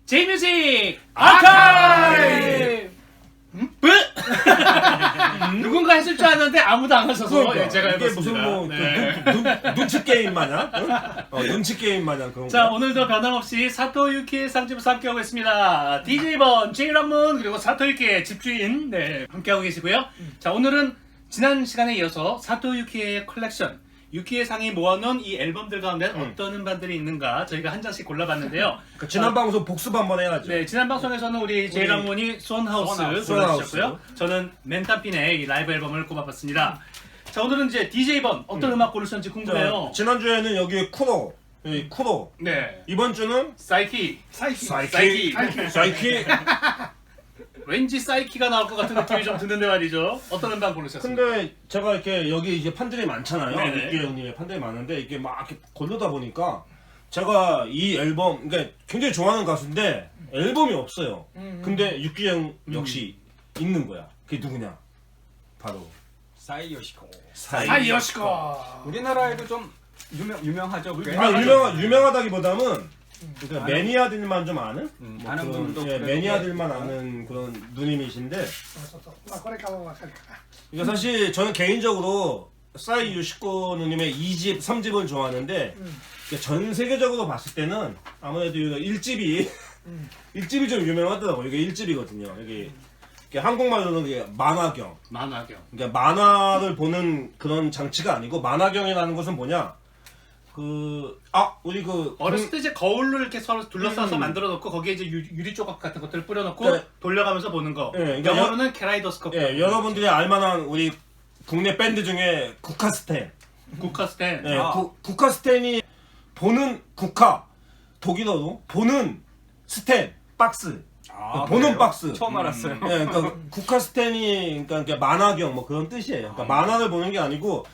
J뮤직 아카이브! 누군가 했을 줄 알았는데 아무도 안 하셔서 그러니까, 예, 제가 이게 해봤습니다. 무슨 뭐 네. 눈치 게임 마냥 눈치 게임 마냥 그런 자, 거. 오늘도 변함없이 사토 유키의 상집에서 함께하고 있습니다. DJ번 제이란문 그리고 사토 유키의 집주인 함께하고 계시고요. 자, 오늘은 지난 시간에 이어서 사토 유키의 컬렉션 유키의 상이 모아놓은 이 앨범들 가운데 어떤 음반들이 있는가 저희가 한 장씩 골라봤는데요. 그 지난 방송 복습 한번 해야죠. 네, 지난 방송에서는 우리 제이란문이 손하우스 골라주셨고요. 저는 맨타핀의 이 라이브 앨범을 꼽아봤습니다. 자, 오늘은 이제 DJ번 어떤 음악 고르셨는지 궁금해요. 지난주에는 여기 쿠로, 여기 쿠로. 네, 이번 주는 사이키. 사이키. 왠지 사이키가 나올 것 같은 느낌이 좀 드는데 말이죠. 어떤 음반 고르셨습니까? 근데 제가 이렇게 여기 이제 판들이 많잖아요. 네네. 육기 형님의 판들이 많은데 이게 막 이렇게 고르다 보니까 제가 이 앨범, 그러니까 굉장히 좋아하는 가수인데 앨범이 없어요. 근데 육기 형 역시 있는 거야. 그게 누구냐? 바로 사이 요시코. 사이 요시코. 우리나라에도 좀 유명하죠. 꽤. 유명하다기보다는 그러니까 매니아들만 좀 아는? 뭐 아는 그런, 분도 예, 그래도 매니아들만 아는 그런 누님이신데 まあこれからもわかるから 이거 사실 저는 개인적으로 싸이 유시코 누님의 2집, 3집을 좋아하는데 전 세계적으로 봤을 때는 아무래도 이거 1집이 1집이 좀 유명하더라고요. 이게 1집이거든요. 여기 이게 한국말로는 이게 만화경. 만화경. 그러니까 만화를 보는 그런 장치가 아니고 만화경이라는 것은 뭐냐? 우리 어렸을 때 이제 거울로 이렇게 서로 둘러싸서 만들어 놓고 거기에 이제 유리 조각 같은 것들을 뿌려 놓고 네. 돌려가면서 보는 거. 네, 그러니까 영어로는 캐라이도스코프. 예, 여러분들이 알만한 우리 국내 밴드 중에 국카스텐. 국카스텐. 예, 국카스텐이 보는 국카, 독일어로 보는 스텐, 박스. 보는 그래요? 박스. 처음 알았어요. 예, 그러니까 국카스텐이 그러니까 만화경 뭐 그런 뜻이에요. 그러니까 만화를 보는 게 아니고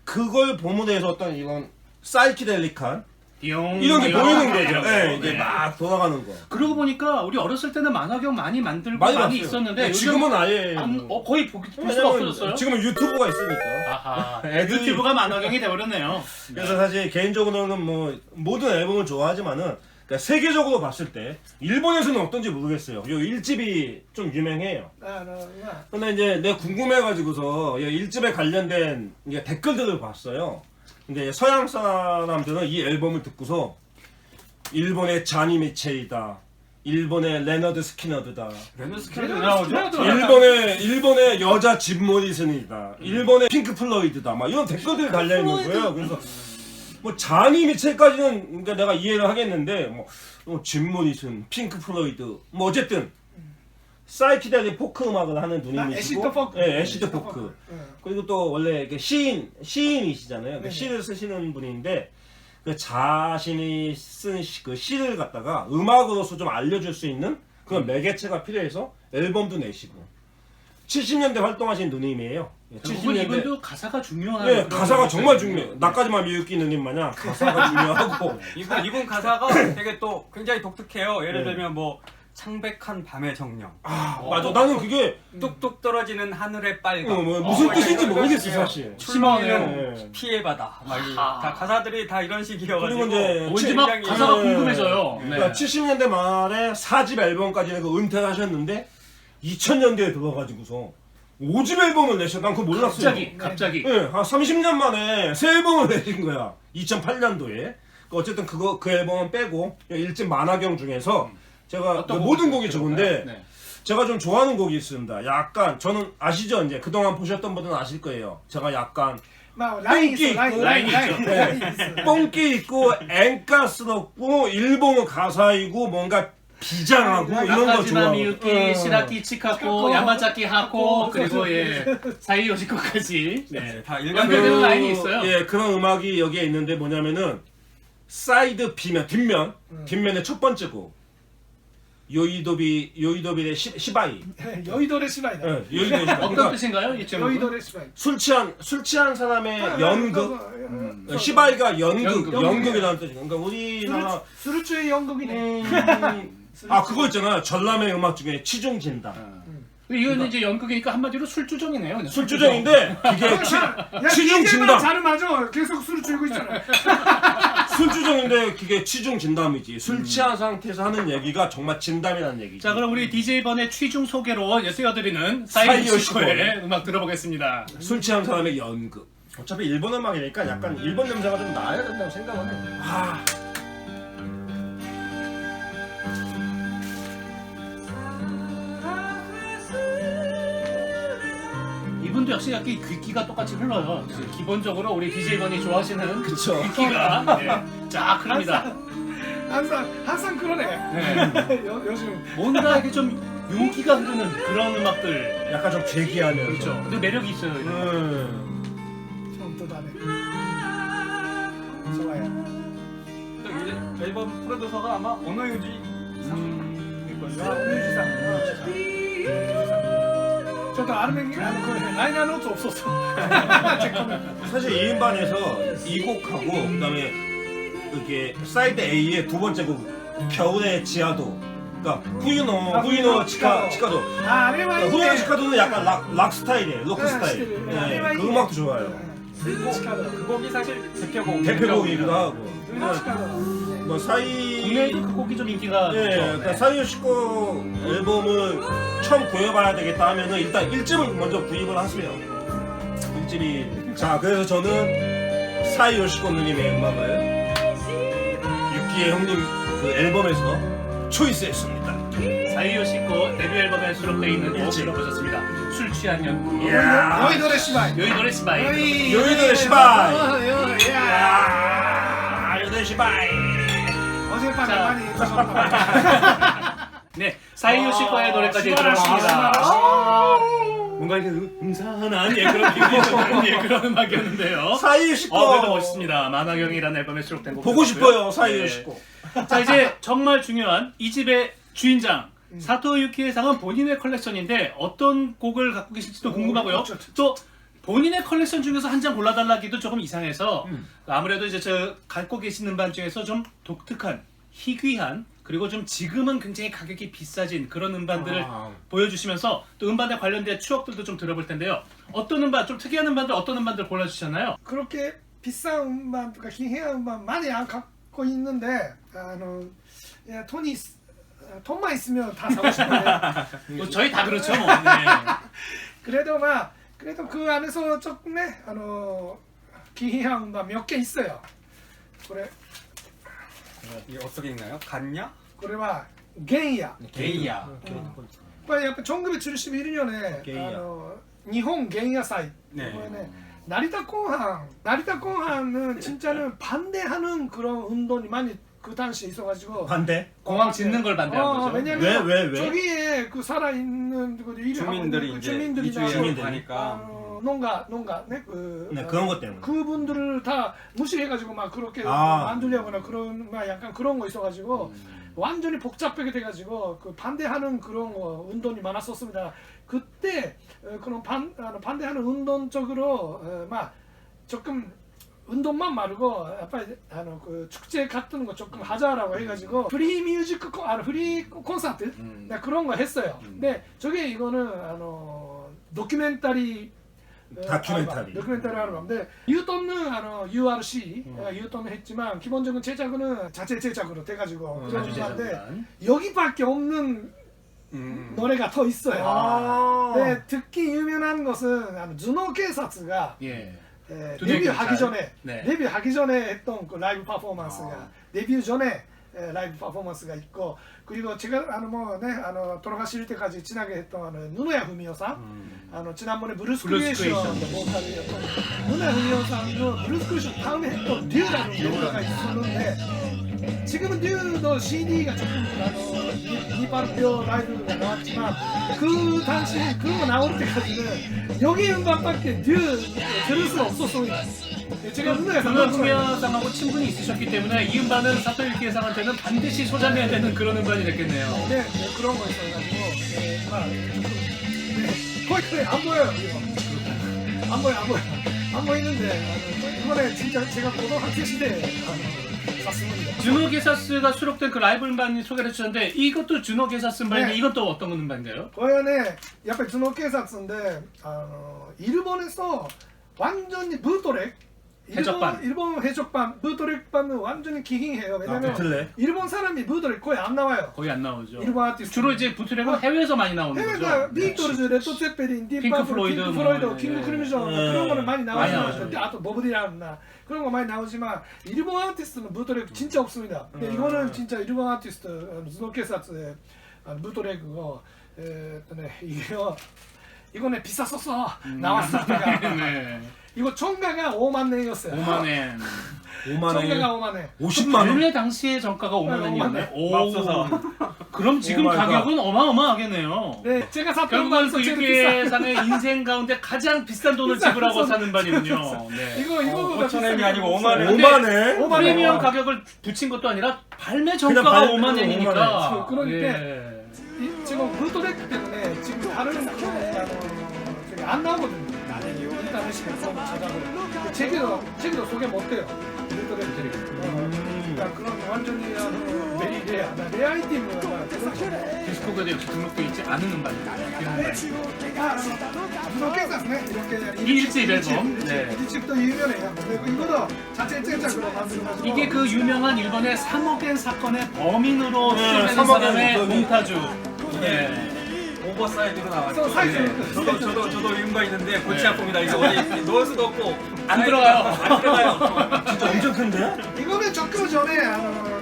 그걸 보문해서 어떤 이런 사이키델릭한 이런 게 보이는 거죠. 예, 이게 막 돌아가는 거. 그러고 보니까 우리 어렸을 때는 만화경 많이 만들고 많이 봤어요. 있었는데 예, 요즘 지금은 아예 거의 볼 수가 없어졌어요. 지금은 유튜브가 있으니까. 아하. 애들이- 유튜브가 만화경이 돼버렸네요. 그래서 사실 개인적으로는 뭐 모든 앨범을 좋아하지만은 그러니까 세계적으로 봤을 때 일본에서는 어떤지 모르겠어요. 요 1집이 좀 유명해요. まあ 근데 이제 내가 궁금해가지고서 1집에 관련된 이게 댓글들을 봤어요. 근데 서양 사람들은 이 앨범을 듣고서 일본의 자니 미체이다, 일본의 레너드 스키너드다, 레너스키도 나오죠? 일본의 여자 짐 모리슨이다, 일본의 핑크 플로이드다, 막 이런 댓글들이 달려 있는 거예요. 그래서 뭐 자니 미첼까지는 그러니까 내가 이해를 하겠는데 짐 모리슨, 핑크 플로이드, 뭐 어쨌든 사이키델릭 포크 음악을 하는 누님이시고, 애시드 포크. 예, 애시드 포크. 그리고 또 원래 이렇게 시인이시잖아요. 네. 시를 쓰시는 분인데 그 자신이 쓴 그 시를 갖다가 음악으로서 좀 알려줄 수 있는 그런 매개체가 필요해서 앨범도 내시고 70년대 활동하신 누님이에요. 예, 이분도 가사가 중요한. 예, 그런 가사가 거죠. 정말 중요해요. 나까지만 미웃기 누님 마냥 가사가 중요하고 이분 가사가 되게 또 굉장히 독특해요. 예를 네. 들면 뭐 창백한 밤의 정령, 맞아. 나는 그게 뚝뚝 떨어지는 하늘의 빨강. 뭐 무슨 뜻인지 이런 모르겠어 식이에요. 사실. 출렁이는 예. 피해바다. 막 아하. 다 가사들이 다 이런 식이어가지고. 그리고 이제 뭔지 막 굉장히- 가사가 예. 궁금해져요. 네. 그러니까 70년대 말에 4집 앨범까지 그 은퇴를 하셨는데 2000년대에 들어가지고서 5집 앨범을 내셨. 난 그거 몰랐어요. 갑자기. 예, 한 30년 만에 새 앨범을 내신 거야. 2008년도에. 어쨌든 그 앨범은 빼고 1집 만화경 중에서 제가 어떤 모든 곡을 곡이 좋은데 네. 제가 좀 좋아하는 곡이 있습니다. 약간 저는 아시죠? 이제 그동안 보셨던 분들은 아실 거예요. 제가 약간 まあラインですライン 라인이 ライン 있죠. ラインです 뽕기 있고 앵가스럽고 일본어 가사이고 뭔가 비장하고 이런 거 나카지마 좋아하고 미유키, 시라키 치카코, 야마자키 하코 그리고 사이 요시코까지. 네. 다 연결되는 라인이 있어요. 예, 그런 음악이 여기에 있는데 뭐냐면은 사이드 뒷면의 첫 번째 곡 요이도비의 시바이. 酔いどれ芝居だ 예, 요이도비 시바이. 어떤 그러니까 뜻인가요? 이 酔い 제목은? どれ芝居 술 취한 사람의 연극. そう 시바이가 연극. 연극이라는 뜻이에요. 그러니까 우리나라 スルチュ연극이네 그거 있잖아요. 전람회 음악 중에 치중진다. 이거는 이제 연극이니까 한마디로 술주정이네요. 그냥. 술주정인데 그게 야 치중 DJ만 진다. 잘 맞아 계속 술 줄고 있잖아 술주정인데 그게 취중 진담이지. 술 취한 상태에서 하는 얘기가 정말 진담이라는 얘기지. 자, 그럼 우리 DJ 번의 취중 소개로 띄워드리는 사이요시코의 음악 들어보겠습니다. 술 취한 사람의 연극. 어차피 일본 음악이니까 약간 일본 냄새가 좀 나야 된다고 생각을 해. 아. 이분도 역시 약간 귀기가 똑같이 흘러요. 기본적으로 우리 DJ 번이 좋아하시는 그쵸. 귀기가 쫙 흐릅니다. 항상 그러네. 네. 요즘 뭔가 이렇게 좀 용기가 흐르는 그런 음악들. 약간 좀 괴기하면서. 그렇죠. 근데 매력이 있어요. 좀 더 다네. 좋아요. 또 이제 앨범 프로듀서가 아마 오노유지 유지상. 저도 아르멘 라이너 노트 없었어. 사실 2인반에서 이 곡하고 그다음에 이게 사이드 A의 두 번째 곡 겨울의 지하도. 그러니까 후유노 치카도. 후유노 치카도는 약간 락 스타일이에요. 로크 스타일. 네, 그 음악도 좋아요. 그 곡이 사실 대표곡이기도 하고. 뭐 국내에도 그 곡이 좀 인기가 네, 좋죠. 그러니까 사이요시코 앨범을 처음 구해봐야 되겠다 하면은 일단 1집을 먼저 구입을 하세요. 1집이. 자, 그래서 저는 사이요시코 누님의 음악을 유키의 형님 그 앨범에서 초이스했습니다. 사이요시코 데뷔 앨범에 수록되어 있는 곡 일집. 들어보셨습니다. 술 취한 연극. 여의도의 시바이. 요이도레 시바이. 요이도의 시바이. 요이도의 시바이. 어젯밤에 자. 많이 드셨다. 네, 사이요시코의 노래까지 들었습니다. 뭔가 이렇게 음산한 그런 기분이 드는 그런 음악이었는데요. 사이요시코. 그래도 멋있습니다. 만화경이라는 앨범에 수록된 곡. 보고 싶어요, 사이요시코. 자, 이제 정말 중요한 이 집의 주인장 사토 유키의 상은 본인의 컬렉션인데 어떤 곡을 갖고 계실지도 궁금하고요. 또 본인의 컬렉션 중에서 한 장 골라달라기도 조금 이상해서 아무래도 이제 저 갖고 계시는 반 중에서 좀 독특한 희귀한 그리고 좀 지금은 굉장히 가격이 비싸진 그런 음반들을 보여주시면서 또 음반에 관련된 추억들도 좀 들어볼 텐데요. 어떤 음반, 좀 특이한 음반들 어떤 음반들 골라주셨나요? 그렇게 비싼 음반, 그러니까 희귀한 음반 많이 안 갖고 있는데 야, 돈만 있으면 다 사고 싶은데 뭐 저희 다 그렇죠. 뭐. 네. 그래도 그 안에서 조금 희귀한 음반 몇 개 있어요. 그래 이게 어떻게 읽나요? 갔냐? 그래봐 게이야. 게이야.これやっぱ 1971년에 日本原野祭 네. 나리타 공항은 진짜는 반대하는 그런 운동이 많이 그 당시에 있어가지고 반대? 공항 짓는 걸 반대하는 거죠. 왜냐면 왜? 저기에 그 살아있는 주민들이 이제 주민들이나 이주에 가니까 농가 네, 그런 것 때문에. 그분들을 다 무시해가지고 막 그렇게 아. 만들려거나 그런 막 약간 그런 거 있어가지고 완전히 복잡하게 돼가지고 그 반대하는 그런 거 운동이 많았었습니다. 그때 그런 반대하는 운동 쪽으로 막 조금 운동만 말고 그 축제 같은 거 조금 하자라고 해가지고 프리 뮤직 프리 콘서트 그런 거 했어요. 근데 저게 이거는 다큐멘터리 앨범인데 유톤은 URC 유톤은 했지만 기본적인 제작은 자체 제작으로 돼가지고 그런 건데 여기밖에 없는 노래가 더 있어요. 네, 특히 유명한 것은 주노警察가 데뷔하기 전에 했던 그 라이브 퍼포먼스가 데뷔 전에 라이브 퍼포먼스가 있고 그리고 제가 돌아가실 때까지 지나게 했던 누노야 후미오さん 지난번에 브루스 크리에이션 보컬이었던 누노야 후미오さんの 브루스 크리에이션 다음에 했던 듀라는 노래가 있었는데 지금은 듀도 CD가 조금 이발표 라이브가 나왔지만 그 당시 그거 나올 때까지는 여기 음반밖에 듀 들을 수가 없었어요. 제가 누노야상하고 친분이 있으셨기 때문에 이 음반은 사토 유키의 상한테는 반드시 소장해야 되는 그런 음반이 됐겠네요. 네, 그런 거 있어가지고 거의 안 보여요. 이거. 안 보이는데 이번에 진짜 제가 고등학교 시대에 샀습니다. 주노 게사스가 수록된 그 라이브 음반 소개를 해주셨는데 이것도 주노 게사스 음반인데 이건 또 어떤 음반인가요? これねやっぱり頭脳警察で일본에서 완전히ブートレ 해적반. 일본 해적반 무드렉반은 완전히 기행해요. 왜냐면 부틀렉. 일본 사람이 무드렉 거의 안 나와요. 거의 안 나오죠. 일본 아티스트 주로 이제 부트렉은 해외에서 많이 나오는 해외가 거죠. 비틀즈, 레드 제펠린, 핑크 딥파블, 플로이드, 핑크 뭐, 플로이드, 예. 킹크 크림son 예. 그런 거는 많이 많이 나오지만 나오죠. 아 또 보브디란나 그런 거 많이 나오지만 일본 아티스트는 무드렉 진짜 없습니다. 근데 이거는 진짜 일본 아티스트 스노케사츠의 무드렉이고 이거는 비쌌었어 나왔을 때가 네. 이거 총가가 5만 엔이었어요. 5만 엔. 5만 총가가 원. 5만 엔. 50만 원. 원래 당시에 정가가 5만 엔이었네. 맙소사. 그럼 지금 오 마이 갓. 가격은 어마어마하겠네요. 네, 제가 샀던 결국은 그 반에서 제일 유키상의 인생 가운데 가장 비싼 돈을 비싼 지불하고 돈. 사는 반이군요. 네. 이거보다 5,000엔이 아니고 비싼 5만 엔. 5만 원. 5만 원. 프리미엄 가격을 붙인 것도 아니라 발매 정가가 발매 5만 5만 엔이니까. 엔. 그러니까 예. 지금 블루토렉 때문에 지금 다른 저기 안 나오거든요. 인터넷에 찾아보면 제기도 소개 못해요. 블루토렉 들이. 그러니까 그런 완전히 레 아이템을 디스코그에도 역시 등록되어 있지 않은 음반입니다. 이 일집 앨범. 네. 일집도 유명해요. 그리고 이거도 자체 제작으로 만들어가지고 이게 그 유명한 일본의 3억엔 사건의 범인으로 네, 수사되는 3억 엔 사람의 거기. 몽타주. 이게 네. 오버사이즈로 나왔죠. 또 사이즈. 네. 저도 이유가 있는데 골치 아픕니다. 이거 어디 넣을 수도 없고 안 들어가요. 안 들어가요. 진짜 엄청 큰데? 이거는 조금 전에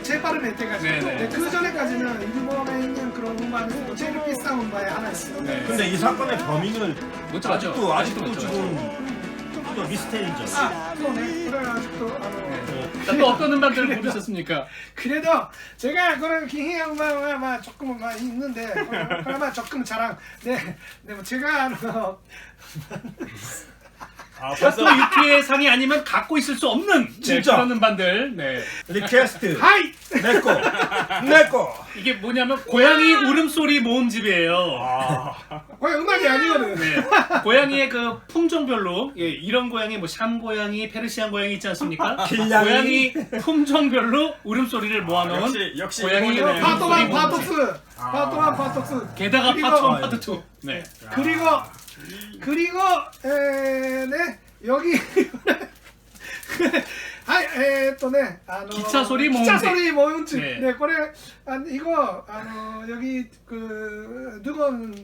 재발음할 때까지. 네네. 근데 그 전에까지는 일본에 있는 그런 음반에서 제일 비싼 음반이 하나 있어요. 네. 근데 이 사건의 범인을 못 잡았죠. 아직도 못 잡았죠. 지금 또 미스테리죠. 그러네. 그래 아직도 자, 또 어떤 음반들을 고르셨습니까? 그래도 제가 그런 기행 음반 조금은 있는데 그나마 조금 자랑. 네, 뭐 제가 또 유키의 상이 아니면 갖고 있을 수 없는 진짜. 그런 음반들. 네. 리퀘스트. 하이. 내꺼. 이게 뭐냐면 고양이 울음소리 모음집이에요. 거의 음악이 아니거든. 네. 고양이의 그 품종별로 이런 고양이 뭐 샴 고양이, 페르시안 고양이 있지 않습니까? 길냥이. 고양이 품종별로 울음소리를 모아놓은 역시 고양이 일본이네. 네. 파트 1, 울음소리 파트 모음집. 2, 파트 1, 파트 2. 게다가 그리고- 파트 1, 파트 2. 네. 그리고 네 여기 기차 소리 기차 모음집. 소리 모음집. 네. 네, 그래 이거 여기 그 누군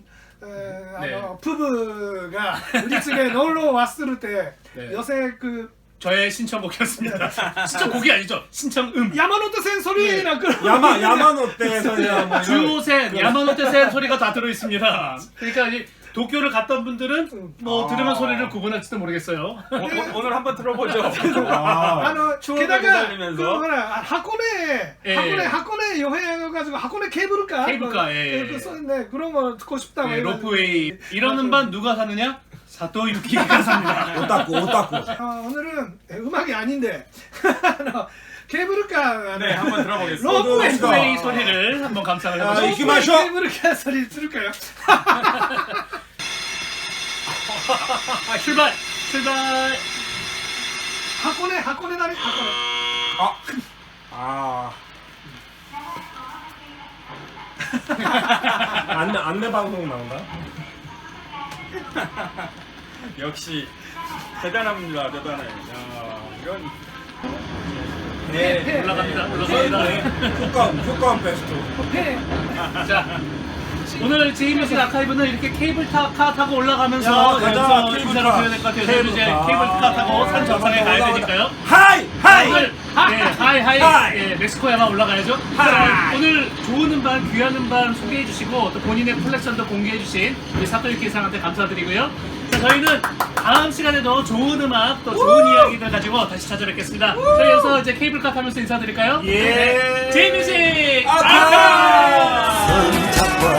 네. 부부가 우리 집에 놀러 왔을 때 네. 요새 그 저의 신청곡이었습니다. 신청곡이 아니죠. 신청음. 야마노테 소리나 그런 야마노테에서야 뭐 이런- 주오센, 야마노테센 소리가 다 들어있습니다. 그러니까 이 도쿄를 갔던 분들은 뭐 들으면 소리를 구분할지도 모르겠어요. 오늘 한번 들어보죠. 게다가 추억을 그 되살리면서. 뭐라 하코네 예. 하코네 여행해가지고 하코네 케이블카 케이블카, 예. 네, 그런 거 듣고 싶다고 네, 해가지고. 로프웨이 이런 음반 누가 사느냐? 사토 유키가 삽니다. 오타쿠. 오늘은 음악이 아닌데 케이블카 네, 한번 들어보겠습니다. 로프웨이 로프웨이 소리를 한번 감상을 아, 해보시죠. 이렇게 마셔. 케이블카 소리 들을까요? 출발! 하코네 다리 하코네. 안내 방송 나온다. 역시 대단합니다. 대단해. 야, 이런 네. 올라갑니다. 효과음 베스트. 자, 오늘 제이뮤직 아카이브는 이렇게 케이블카 타고 올라가면서 야, 가자, 여기서 케이블카. 인사를 드려야 될 것 같아요. 저희도 이제 케이블카 타고 산 정상에 가야 되니까요. 하이! 오늘 하이 하이. 예, 멕시코야만 올라가야죠. 자, 오늘 좋은 음반, 귀한 음반 소개해 주시고 또 본인의 컬렉션도 공개해 주신 우리 사토유키 상한테 감사드리고요. 자, 저희는 다음 시간에도 좋은 음악 또 좋은 이야기들 가지고 다시 찾아뵙겠습니다. 저희 여기서 이제 케이블카 타면서 인사드릴까요? 예. 제이뮤직 아카이브! 손 잡고